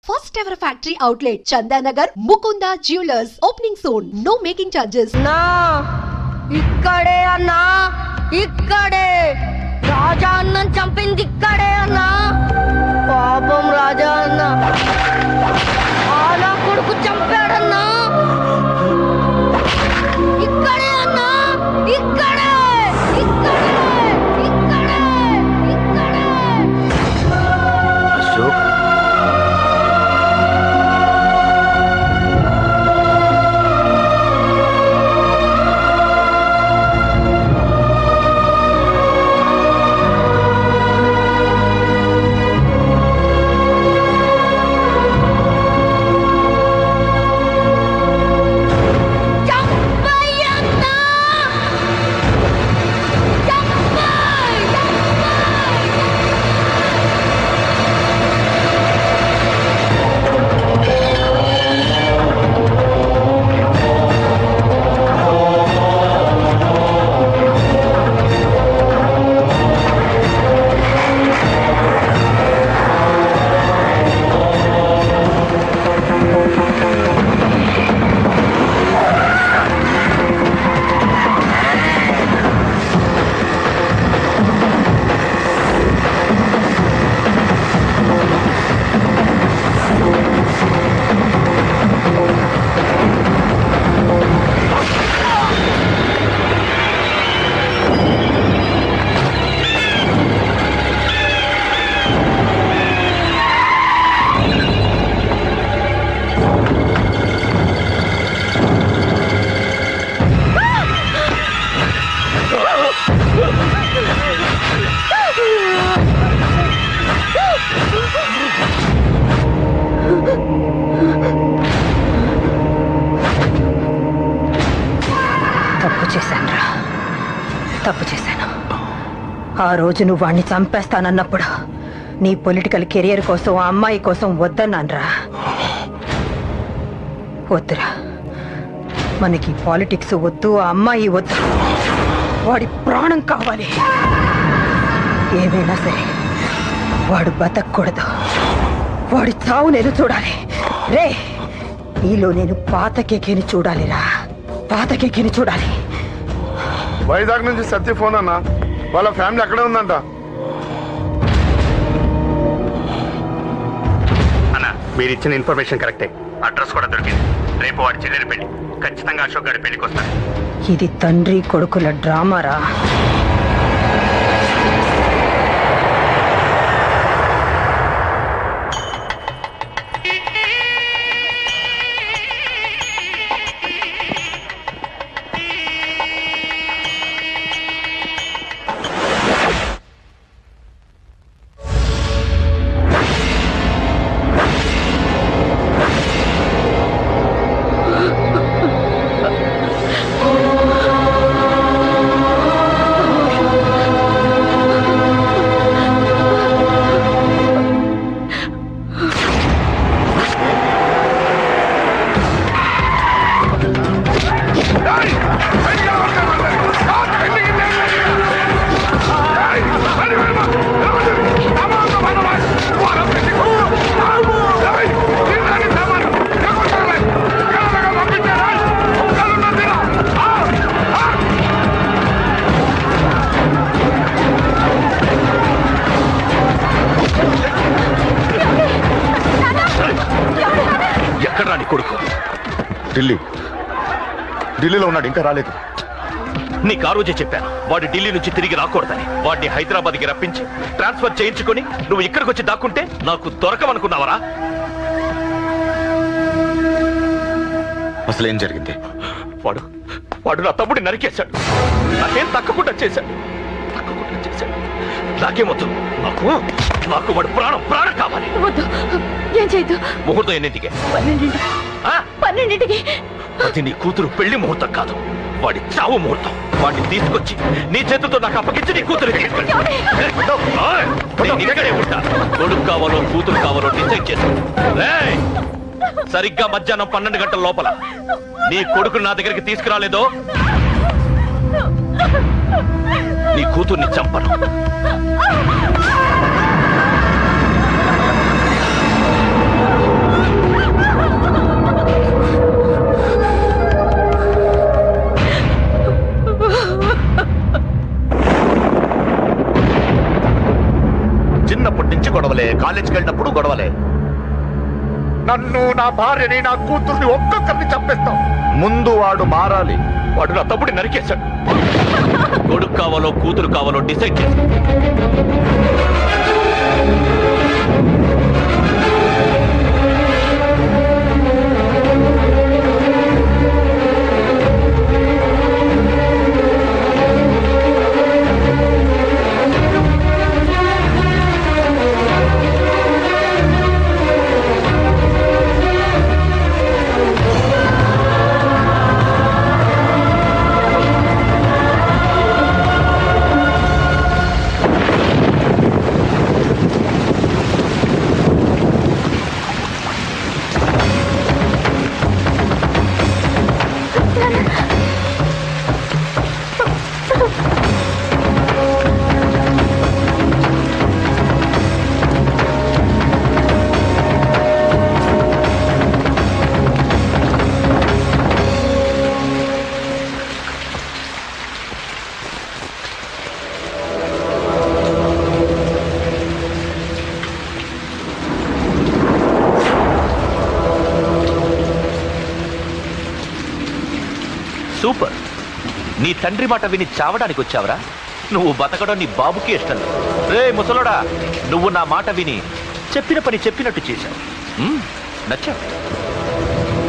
First ever factory outlet, Chandanagar, Mukunda Jewelers. Opening soon. No making charges. నా ఇక్కడే అన్నా ఇక్కడే రాజా అన్నం చంపింది ఇక్కడే అన్నా పాపం రాజా అన్న ఆలా కొడుకు చంపాడన్నా ఇక్కడే అన్నా ఇక్కడే ఇక్కడే ఇక్కడే ఇక్కడే అశోక్ తప్పు చేశాను. ఆ రోజు నువ్వు వాణ్ణి చంపేస్తానన్నప్పుడు నీ పొలిటికల్ కెరియర్ కోసం ఆ అమ్మాయి కోసం వద్దన్నాన్రా. వద్దురా, మనకి పాలిటిక్స్ వద్దు, ఆ అమ్మాయి వద్దు, వాడి ప్రాణం కావాలి. ఏమైనా సరే వాడు బతకూడదు, వాడి చావు నేను చూడాలి. రే, నీలో నేను పాతకేకేని చూడాలిరా, పాతకేకేని చూడాలి. వైజాగ్ నుంచి సత్య ఫోన్ అన్న, వాళ్ళ ఫ్యామిలీ అక్కడే ఉందంట. అన్న, మీరు ఇచ్చిన ఇన్ఫర్మేషన్ కరెక్టే. అడ్రస్ కూడా దొరికింది. రేపు వాడి చెల్లెలి పెళ్లి. ఖచ్చితంగా అశోక్ గారి పెళ్లికి వస్తాను. ఇది తండ్రి కొడుకుల డ్రామారా. కొడుకు ఢిల్లీలో ఉన్నాడు, ఇంకా రాలేదు. నీకు ఆ రోజే చెప్పాను, వాడు ఢిల్లీ నుంచి తిరిగి రాకూడదని. వాడిని హైదరాబాద్కి రప్పించి ట్రాన్స్ఫర్ చేయించుకొని నువ్వు ఇక్కడికి వచ్చి దాక్కుంటే నాకు దొరకమనుకున్నావరా? అసలు ఏం జరిగింది? వాడు నా తమ్ముడిని నరికేశాడు. నాకేం తక్కకుండా చేశాడు. నాకేమొద్దు, నాకు వాడు ప్రాణం కావాలి. ఏం చేయదు. ముహూర్తం ఎన్నింటికి? 12ంటికి. అది నీ కూతురు పెళ్లి ముహూర్తం కాదు, వాడి చావు ముహూర్తం. వాడిని తీసుకొచ్చి నీ చేతులతో నాకు అప్పగించి నీ కూతురు తీసుకెళ్ళి ఇక్కడే ఉంటా. కొడుకు కావాలో కూతురు కావాలో డిసైడ్ చేసి సరిగ్గా మధ్యాహ్నం 12 గంటల లోపల నీ కొడుకుని నా దగ్గరికి తీసుకురాలేదో నీ కూతుర్ని చంపను. గొడవలే, కాలేజీకి వెళ్ళినప్పుడు గొడవలే. నన్ను, నా భార్యని, నా కూతుర్ని ఒక్కొక్కరిని చంపేస్తాం. ముందు వాడు మారాలి. వాడు నా తమ్ముడిని నరికేశాడు. కొడుకు కావాలో కూతురు కావాలో డిసైడ్ చేశాడు. సూపర్. నీ తండ్రి మాట విని చావడానికి వచ్చావరా? నువ్వు బతకడం నీ బాబుకి ఇష్టం లేదు. రే ముసలోడా, నువ్వు నా మాట విని చెప్పిన పని చెప్పినట్టు చేశావు. నచ్చావు.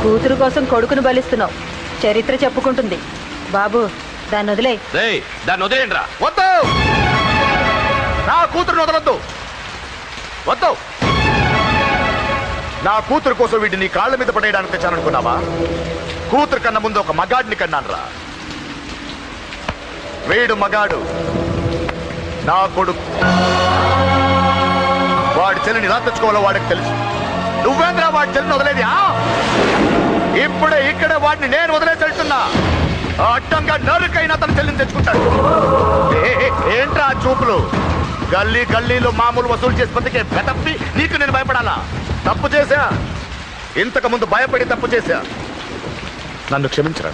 కూతురు కోసం కొడుకును బలిస్తున్నావు. చరిత్ర చెప్పుకుంటుంది. బాబు, దాన్ని వదిలే. రే దాన్ని వదిలేండి రా. వద్దు, నా కూతురుని వదలొద్దు. వద్దు. నా కూతురు కోసం వీటిని కాళ్ళ మీద పడేయడానికి తెచ్చాననుకున్నావా? కూతురు కన్నా ముందు ఒక మగాడిని కన్నాను రా. వీడు మగాడు, నా కొడుకు. వాడి చెల్లిని ఎలా తెచ్చుకోవాలో వాడికి తెలుసు. నువ్వేంద్రా వాడి చెల్లిని వదిలేది? ఇప్పుడే ఇక్కడే వాడిని నేను వదిలేసి వెళ్తున్నా. అడ్డంగా నరుకైనా తన చెల్లిని తెచ్చుకుంటాడు. ఏంట్రా చూపులు? గల్లీ గల్లీలో మామూలు వసూలు చేసి బతికే బెటప్పి నీకు నేను భయపడాలా? తప్పు చేశా, ఇంతకు ముందు భయపడి తప్పు చేశా. నన్ను క్షమించరా.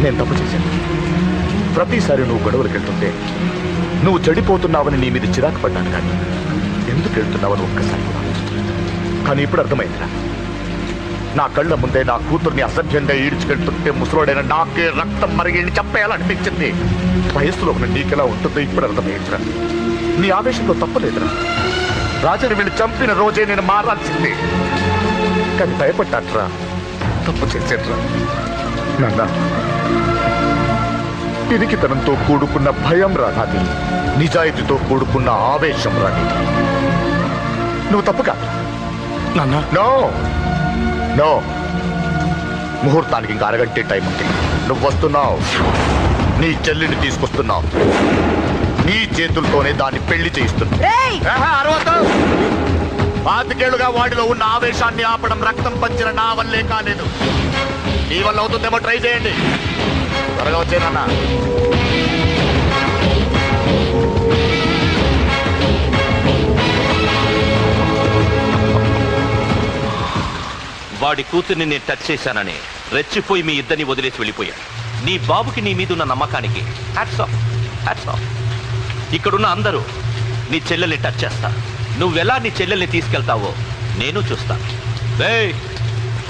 నేను తప్పు చేశాను. ప్రతిసారి నువ్వు గొడవలకు వెళ్తుంటే నువ్వు చెడిపోతున్నావని నీ మీద చిరాకు పడ్డాను. కానీ ఎందుకు వెళ్తున్నావని ఒక్కసారి కూడా ఆలోచించలేదు. కానీ ఇప్పుడు అర్థమైందిరా. నా కళ్ళ ముందే నా కూతుర్ని అసభ్యంగా ఈడ్చుకెళ్తుంటే ముసలోడైన నాకే రక్తం మరిగిని చంపేయాలనిపించింది. వయస్సులో ఉన్న నీకెలా ఉంటుందో ఇప్పుడు అర్థమైందిరా. నీ ఆవేశంలో తప్పలేదురా. రాజని వీళ్ళు చంపిన రోజే నేను మారాల్సిందే. కానీ భయపడ్డాట్రా. తప్పు చేసేట్రా. నాన్న, పిరికితనంతో కూడుకున్న భయం రా నాది. నిజాయితీతో కూడుకున్న ఆవేశం రా నీది. నువ్వు తప్పు కాదు నాన్న. నో నో, ముహూర్తానికి ఇంకా అరగంటే టైం ఉంది. నువ్వు వస్తున్నావు, నీ చెల్లిని తీసుకొస్తున్నావు. నీ చేతులతోనే దాన్ని పెళ్లి చేయిస్తున్నావు. పాతికేళ్లుగా వాడిలో ఉన్న ఆవేశాన్ని ఆపడం రక్తం పంచిన నా వల్లే కాలేదు. నీ వల్ల అవుతుందేమో ట్రై చేయండి. త్వరగా వచ్చేనన్నా. వాడి కూతుర్ని నేను టచ్ చేశానని రెచ్చిపోయి మీ ఇద్దరిని వదిలేసి వెళ్ళిపోయాను. నీ బాబుకి నీ మీద ఉన్న నమ్మకానికి హ్యాట్స్ ఆఫ్, హ్యాట్స్ ఆఫ్. ఇక్కడున్న అందరూ నీ చెల్లెల్ని టచ్ చేస్తా. నువ్వెలా నీ చెల్లెల్ని తీసుకెళ్తావో నేను చూస్తాను.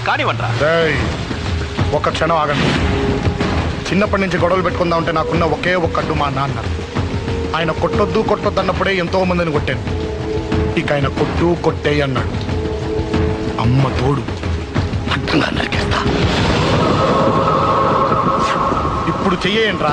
కానివ్వండ్రా. ఒక క్షణం ఆగండి. చిన్నప్పటి నుంచి గొడవలు పెట్టుకుందాం అంటే నాకున్న ఒకే ఒక్క అడ్డు మా నాన్న. ఆయన కొట్టొద్దు కొట్టొద్దు అన్నప్పుడే ఎంతో మందిని కొట్టాను. ఇక ఆయన కొట్టు కొట్టే అన్నాడు. అమ్మ తోడు నరికేస్తా. ఇప్పుడు చెయ్యేంట్రా?